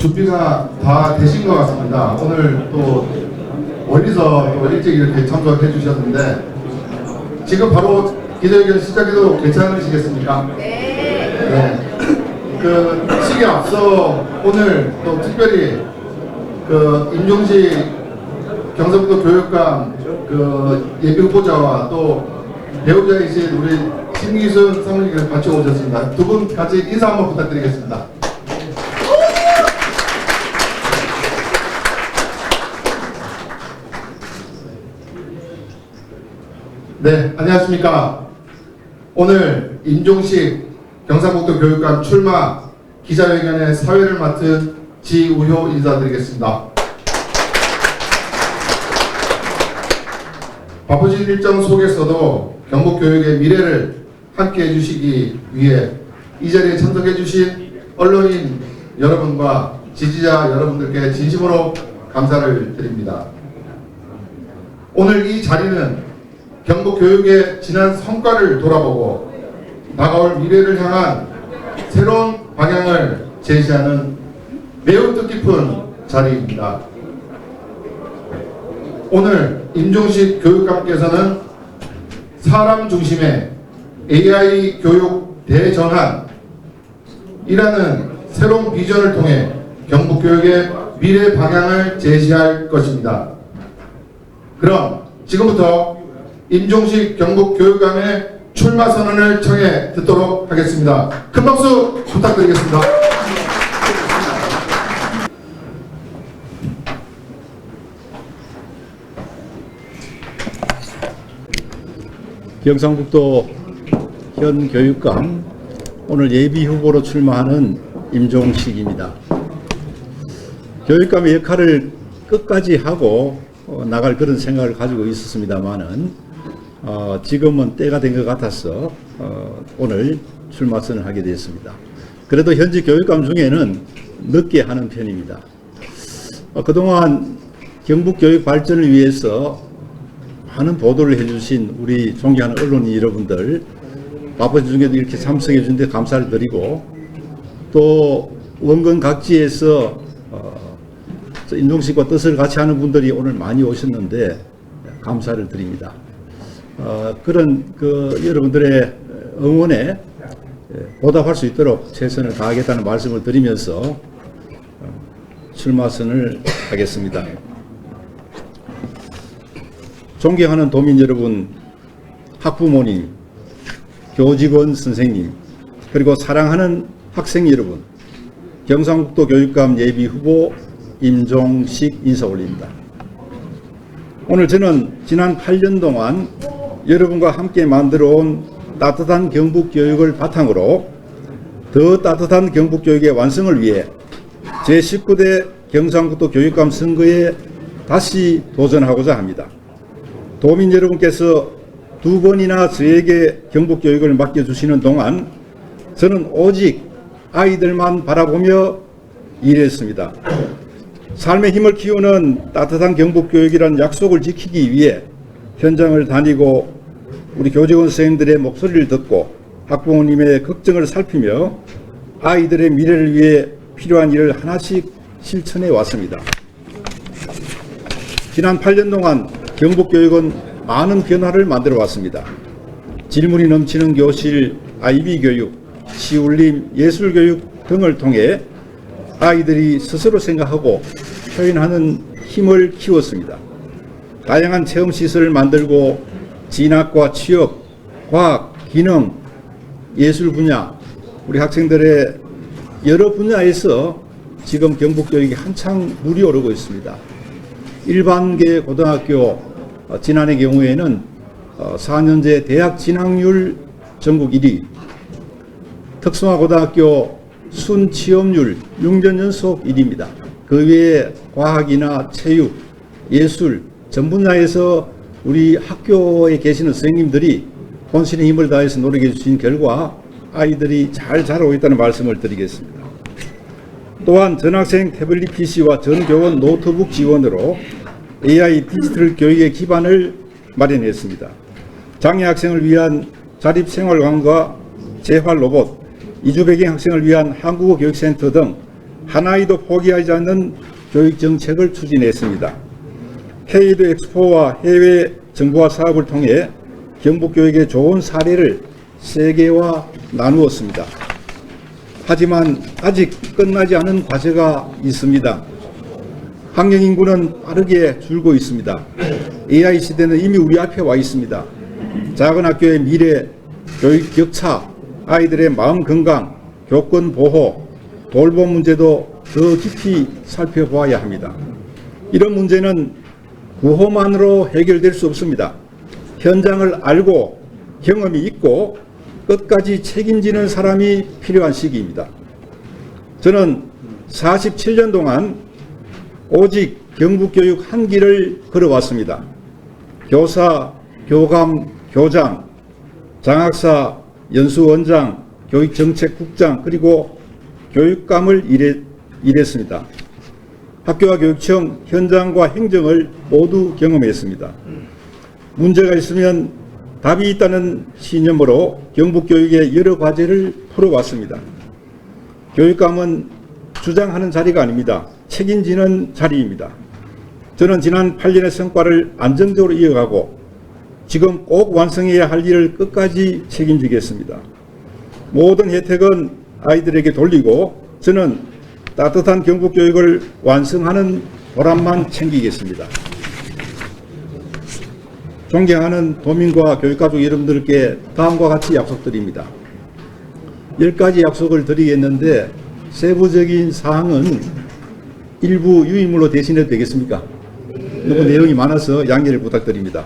준비가 다 되신 것 같습니다. 오늘 또 멀리서 또 일찍 이렇게 참석해 주셨는데 지금 바로 기자회견 시작해도 괜찮으시겠습니까? 네. 그 시기에 앞서 오늘 또 특별히 그 임종식 경상북도 교육감 그 예비 후보자와 또 배우자이신 우리 신기순 사모님께서 같이 오셨습니다. 두 분 같이 인사 한번 부탁드리겠습니다. 네, 안녕하십니까. 오늘 임종식 경상북도 교육감 출마 기자회견의 사회를 맡은 지우효 인사드리겠습니다. 바쁘신 일정 속에서도 경북교육의 미래를 함께 해주시기 위해 이 자리에 참석해주신 언론인 여러분과 지지자 여러분들께 진심으로 감사를 드립니다. 오늘 이 자리는 경북교육의 지난 성과를 돌아보고 다가올 미래를 향한 새로운 방향을 제시하는 매우 뜻깊은 자리입니다. 오늘 임종식 교육감께서는 사람 중심의 AI 교육 대전환이라는 새로운 비전을 통해 경북교육의 미래 방향을 제시할 것입니다. 그럼 지금부터 임종식 경북교육감의 출마 선언을 청해 듣도록 하겠습니다. 큰 박수 부탁드리겠습니다. 경상북도 현 교육감 오늘 예비 후보로 출마하는 임종식입니다. 교육감의 역할을 끝까지 하고 나갈 그런 생각을 가지고 있었습니다만은 지금은 때가 된 것 같아서 오늘 출마 선언을 하게 되었습니다. 그래도 현재 교육감 중에는 늦게 하는 편입니다. 그동안 경북 교육 발전을 위해서 많은 보도를 해주신 우리 존경하는 언론인 여러분들 바쁜 중에도 이렇게 참석해 주신 데 감사를 드리고 또 원건 각지에서 임종식과 뜻을 같이 하는 분들이 오늘 많이 오셨는데 감사를 드립니다. 그런 여러분들의 응원에 보답할 수 있도록 최선을 다하겠다는 말씀을 드리면서 출마선을 하겠습니다. 존경하는 도민 여러분, 학부모님, 교직원 선생님, 그리고 사랑하는 학생 여러분, 경상북도 교육감 예비 후보 임종식 인사 올립니다. 오늘 저는 지난 8년 동안 여러분과 함께 만들어온 따뜻한 경북교육을 바탕으로 더 따뜻한 경북교육의 완성을 위해 제19대 경상북도 교육감 선거에 다시 도전하고자 합니다. 도민 여러분께서 두 번이나 저에게 경북교육을 맡겨주시는 동안 저는 오직 아이들만 바라보며 일했습니다. 삶의 힘을 키우는 따뜻한 경북교육이라는 약속을 지키기 위해 현장을 다니고 우리 교직원 선생님들의 목소리를 듣고 학부모님의 걱정을 살피며 아이들의 미래를 위해 필요한 일을 하나씩 실천해 왔습니다. 지난 8년 동안 경북교육은 많은 변화를 만들어 왔습니다. 질문이 넘치는 교실, IB 교육, 시울림, 예술교육 등을 통해 아이들이 스스로 생각하고 표현하는 힘을 키웠습니다. 다양한 체험시설을 만들고 진학과 취업, 과학, 기능, 예술 분야, 우리 학생들의 여러 분야에서 지금 경북교육이 한창 물이 오르고 있습니다. 일반계 고등학교 지난해 경우에는 4년제 대학 진학률 전국 1위, 특성화 고등학교 순취업률 6년 연속 1위입니다. 그 외에 과학이나 체육, 예술 전 분야에서 우리 학교에 계시는 선생님들이 혼신의 힘을 다해서 노력해 주신 결과 아이들이 잘 자라고 있다는 말씀을 드리겠습니다. 또한 전학생 태블릿 PC와 전교원 노트북 지원으로 AI 디지털 교육의 기반을 마련했습니다. 장애 학생을 위한 자립생활관과 재활 로봇, 이주 배경 학생을 위한 한국어 교육센터 등 하나이도 포기하지 않는 교육 정책을 추진했습니다. 헤이드 엑스포와 해외 정보화 사업을 통해 경북교육의 좋은 사례를 세계화 나누었습니다. 하지만 아직 끝나지 않은 과제가 있습니다. 학령 인구는 빠르게 줄고 있습니다. AI 시대는 이미 우리 앞에 와 있습니다. 작은 학교의 미래, 교육 격차, 아이들의 마음 건강, 교권 보호, 돌봄 문제도 더 깊이 살펴보아야 합니다. 이런 문제는 구호만으로 해결될 수 없습니다. 현장을 알고 경험이 있고 끝까지 책임지는 사람이 필요한 시기입니다. 저는 47년 동안 오직 경북교육 한 길을 걸어왔습니다. 교사, 교감, 교장, 장학사, 연수원장, 교육정책국장, 그리고 교육감을 일했습니다. 학교와 교육청, 현장과 행정을 모두 경험했습니다. 문제가 있으면 답이 있다는 신념으로 경북교육의 여러 과제를 풀어왔습니다. 교육감은 주장하는 자리가 아닙니다. 책임지는 자리입니다. 저는 지난 8년의 성과를 안정적으로 이어가고 지금 꼭 완성해야 할 일을 끝까지 책임지겠습니다. 모든 혜택은 아이들에게 돌리고 저는 따뜻한 경북교육을 완성하는 보람만 챙기겠습니다. 존경하는 도민과 교육가족 여러분들께 다음과 같이 약속드립니다. 10가지 약속을 드리겠는데 세부적인 사항은 일부 유인물로 대신해도 되겠습니까? 너무 내용이 많아서 양해를 부탁드립니다.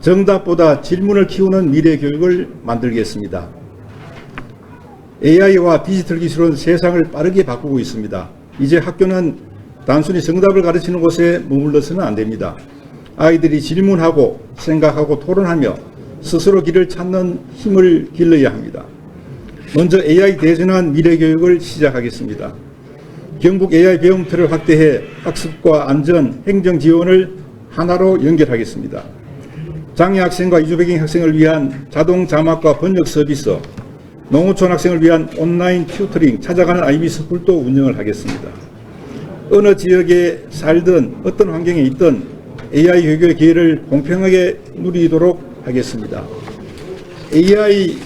정답보다 질문을 키우는 미래 교육을 만들겠습니다. AI와 디지털 기술은 세상을 빠르게 바꾸고 있습니다. 이제 학교는 단순히 정답을 가르치는 곳에 머물러서는 안 됩니다. 아이들이 질문하고 생각하고 토론하며 스스로 길을 찾는 힘을 길러야 합니다. 먼저 AI 대전환 미래 교육을 시작하겠습니다. 경북 AI 배움터를 확대해 학습과 안전, 행정 지원을 하나로 연결하겠습니다. 장애 학생과 이주 배경 학생을 위한 자동 자막과 번역 서비스, 농어촌 학생을 위한 온라인 튜터링, 찾아가는 IB 스쿨도 운영을 하겠습니다. 어느 지역에 살든 어떤 환경에 있든 AI 교육의 기회를 공평하게 누리도록 하겠습니다. AI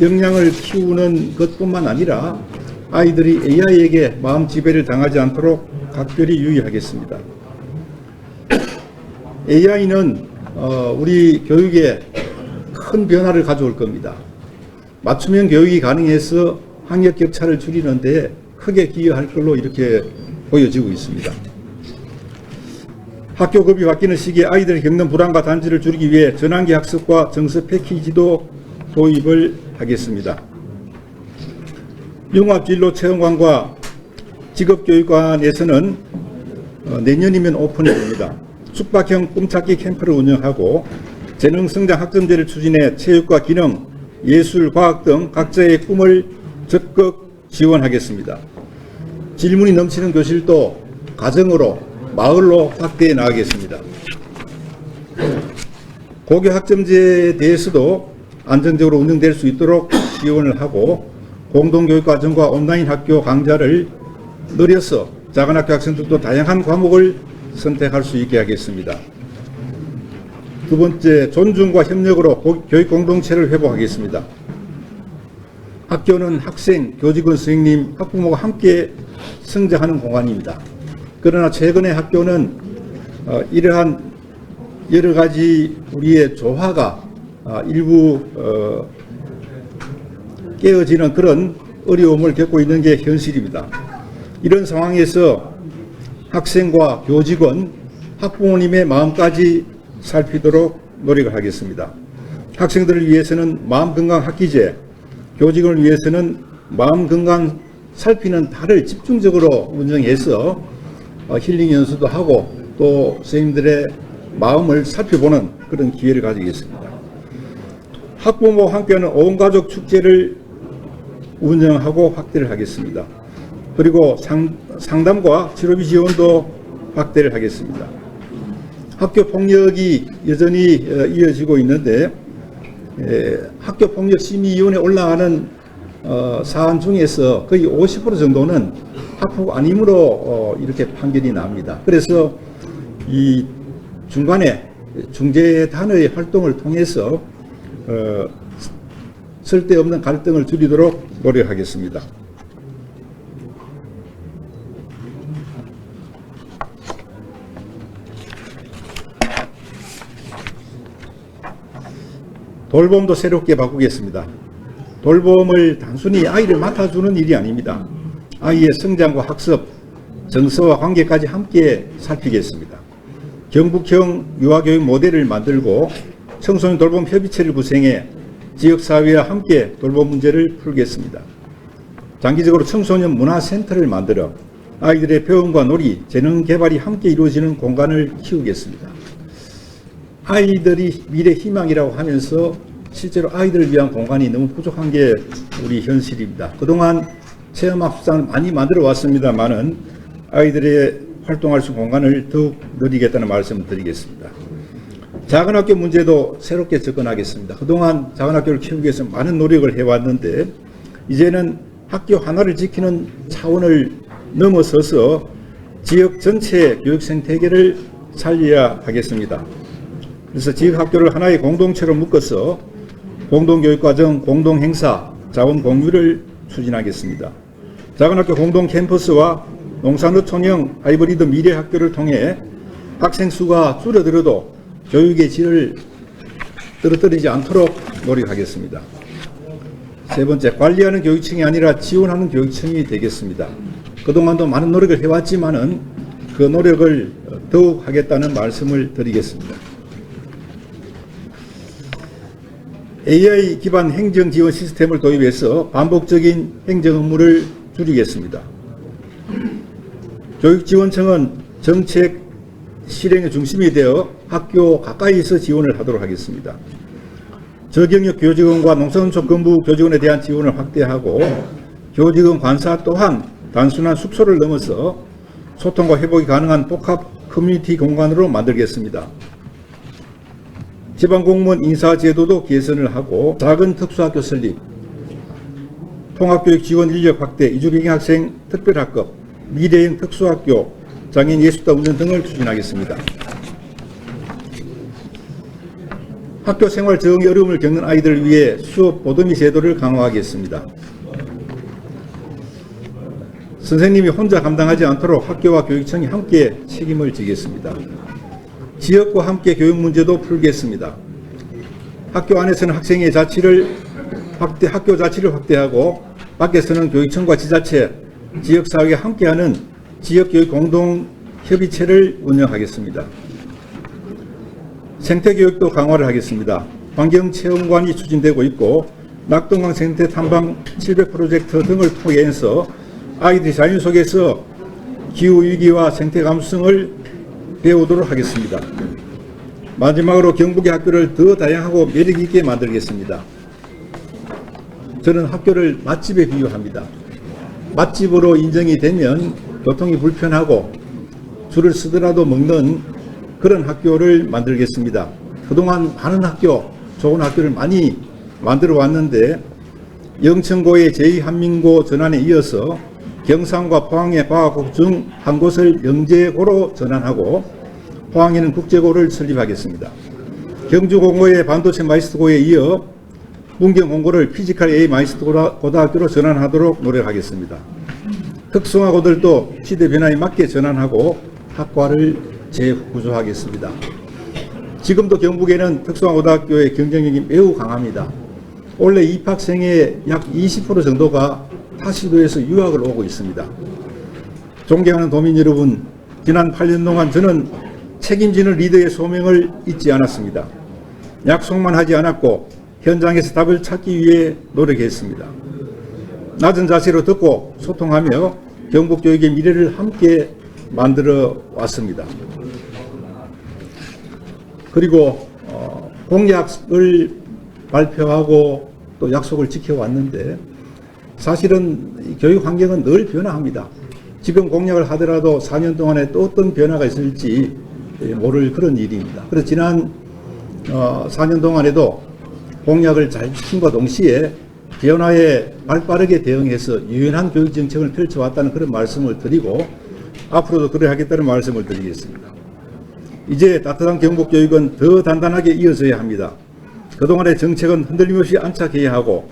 역량을 키우는 것뿐만 아니라 아이들이 AI에게 마음 지배를 당하지 않도록 각별히 유의하겠습니다. AI는 우리 교육에 큰 변화를 가져올 겁니다. 맞춤형 교육이 가능해서 학력 격차를 줄이는 데 크게 기여할 걸로 이렇게 보여지고 있습니다. 학교급이 바뀌는 시기에 아이들이 겪는 불안과 단지를 줄이기 위해 전환기 학습과 정서 패키지도 도입을 하겠습니다. 융합진로체험관과 직업교육관에서는 내년이면 오픈이 됩니다. 숙박형 꿈찾기 캠프를 운영하고 재능성장 학점제를 추진해 체육과 기능, 예술, 과학 등 각자의 꿈을 적극 지원하겠습니다. 질문이 넘치는 교실도 가정으로, 마을로 확대해 나가겠습니다. 고교 학점제에 대해서도 안정적으로 운영될 수 있도록 지원을 하고 공동교육과정과 온라인 학교 강좌를 늘려서 작은 학교 학생들도 다양한 과목을 선택할 수 있게 하겠습니다. 두 번째, 존중과 협력으로 교육 공동체를 회복하겠습니다. 학교는 학생, 교직원, 선생님, 학부모가 함께 성장하는 공간입니다. 그러나 최근에 학교는 이러한 여러 가지 우리의 조화가 일부 깨어지는 그런 어려움을 겪고 있는 게 현실입니다. 이런 상황에서 학생과 교직원, 학부모님의 마음까지 살피도록 노력을 하겠습니다. 학생들을 위해서는 마음건강 학기제, 교직원을 위해서는 마음건강 살피는 달을 집중적으로 운영해서 힐링 연수도 하고 또 선생님들의 마음을 살펴보는 그런 기회를 가지겠습니다. 학부모와 함께하는 온가족 축제를 운영하고 확대를 하겠습니다. 그리고 상담과 치료비 지원도 확대를 하겠습니다. 학교 폭력이 여전히 이어지고 있는데 학교 폭력 심의위원회에 올라가는 사안 중에서 거의 50% 정도는 학폭 아님으로 이렇게 판결이 납니다. 그래서 이 중간에 중재단의 활동을 통해서 쓸데없는 갈등을 줄이도록 노력하겠습니다. 돌봄도 새롭게 바꾸겠습니다. 돌봄을 단순히 아이를 맡아주는 일이 아닙니다. 아이의 성장과 학습, 정서와 관계까지 함께 살피겠습니다. 경북형 유아교육 모델을 만들고 청소년 돌봄 협의체를 구성해 지역사회와 함께 돌봄 문제를 풀겠습니다. 장기적으로 청소년 문화센터를 만들어 아이들의 배움과 놀이, 재능 개발이 함께 이루어지는 공간을 키우겠습니다. 아이들이 미래 희망이라고 하면서 실제로 아이들을 위한 공간이 너무 부족한 게 우리 현실입니다. 그동안 체험학습장을 많이 만들어 왔습니다만은 아이들의 활동할 수 있는 공간을 더욱 늘리겠다는 말씀을 드리겠습니다. 작은 학교 문제도 새롭게 접근하겠습니다. 그동안 작은 학교를 키우기 위해서 많은 노력을 해왔는데 이제는 학교 하나를 지키는 차원을 넘어서서 지역 전체 교육 생태계를 살려야 하겠습니다. 그래서 지역 학교를 하나의 공동체로 묶어서 공동교육과정, 공동행사, 자원 공유를 추진하겠습니다. 작은 학교 공동 캠퍼스와 농산어촌형 하이브리드 미래학교를 통해 학생 수가 줄어들어도 교육의 질을 떨어뜨리지 않도록 노력하겠습니다. 세 번째, 관리하는 교육청이 아니라 지원하는 교육청이 되겠습니다. 그동안도 많은 노력을 해왔지만은 그 노력을 더욱 하겠다는 말씀을 드리겠습니다. AI 기반 행정 지원 시스템을 도입해서 반복적인 행정 업무를 줄이겠습니다. 교육지원청은 정책 실행의 중심이 되어 학교 가까이서 지원을 하도록 하겠습니다. 저경력 교직원과 농촌 근무 교직원에 대한 지원을 확대하고 교직원 관사 또한 단순한 숙소를 넘어서 소통과 회복이 가능한 복합 커뮤니티 공간으로 만들겠습니다. 지방공무원 인사제도도 개선을 하고 작은 특수학교 설립, 통합교육 지원 인력 확대, 이주병학생 특별학급, 미래형 특수학교, 장애인 예술단 운영 등을 추진하겠습니다. 학교 생활 적응에 어려움을 겪는 아이들을 위해 수업 보듬이 제도를 강화하겠습니다. 선생님이 혼자 감당하지 않도록 학교와 교육청이 함께 책임을 지겠습니다. 지역과 함께 교육 문제도 풀겠습니다. 학교 안에서는 학생의 학교 자치를 확대하고 밖에서는 교육청과 지자체, 지역사회가 함께하는 지역교육 공동협의체를 운영하겠습니다. 생태교육도 강화를 하겠습니다. 환경체험관이 추진되고 있고 낙동강 생태 탐방 700 프로젝트 등을 통해서 아이들이 자연 속에서 기후위기와 생태 감수성을 배우도록 하겠습니다. 마지막으로 경북의 학교를 더 다양하고 매력있게 만들겠습니다. 저는 학교를 맛집에 비유합니다. 맛집으로 인정이 되면 교통이 불편하고 줄을 서더라도 먹는 그런 학교를 만들겠습니다. 그동안 많은 학교, 좋은 학교를 많이 만들어 왔는데 영천고의 제2한민고 전환에 이어서 경상과 포항의 과학고 중 한 곳을 영재고로 전환하고 포항에는 국제고를 설립하겠습니다. 경주공고의 반도체 마이스터고에 이어 문경공고를 피지컬 A 마이스터 고등학교로 전환하도록 노력하겠습니다. 특성화고들도 시대 변화에 맞게 전환하고 학과를 재구조하겠습니다. 지금도 경북에는 특성화고등학교의 경쟁력이 매우 강합니다. 올해 입학생의 약 20% 정도가 타시도에서 유학을 오고 있습니다. 존경하는 도민 여러분, 지난 8년 동안 저는 책임지는 리더의 소명을 잊지 않았습니다. 약속만 하지 않았고 현장에서 답을 찾기 위해 노력했습니다. 낮은 자세로 듣고 소통하며 경북교육의 미래를 함께 만들어 왔습니다. 그리고 공약을 발표하고 또 약속을 지켜왔는데 사실은 교육 환경은 늘 변화합니다. 지금 공약을 하더라도 4년 동안에 또 어떤 변화가 있을지 모를 그런 일입니다. 그래서 지난 4년 동안에도 공약을 잘 지킴과 동시에 변화에 발빠르게 대응해서 유연한 교육 정책을 펼쳐왔다는 그런 말씀을 드리고 앞으로도 그래 하겠다는 말씀을 드리겠습니다. 이제 따뜻한 경북 교육은 더 단단하게 이어져야 합니다. 그동안의 정책은 흔들림 없이 안착해야 하고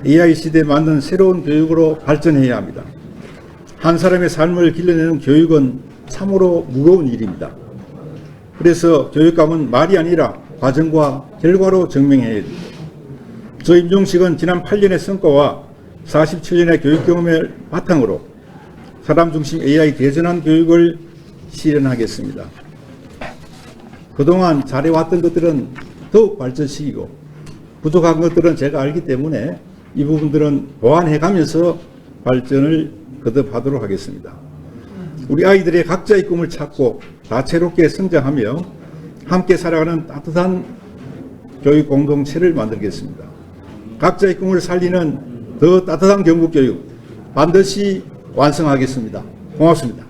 AI 시대에 맞는 새로운 교육으로 발전해야 합니다. 한 사람의 삶을 길러내는 교육은 참으로 무거운 일입니다. 그래서 교육감은 말이 아니라 과정과 결과로 증명해야 됩니다. 저 임종식은 지난 8년의 성과와 47년의 교육 경험을 바탕으로 사람 중심 AI 대전환 교육을 실현하겠습니다. 그동안 잘해왔던 것들은 더욱 발전시키고 부족한 것들은 제가 알기 때문에 이 부분들은 보완해가면서 발전을 거듭하도록 하겠습니다. 우리 아이들의 각자의 꿈을 찾고 다채롭게 성장하며 함께 살아가는 따뜻한 교육 공동체를 만들겠습니다. 각자의 꿈을 살리는 더 따뜻한 경북 교육 반드시 완성하겠습니다. 고맙습니다.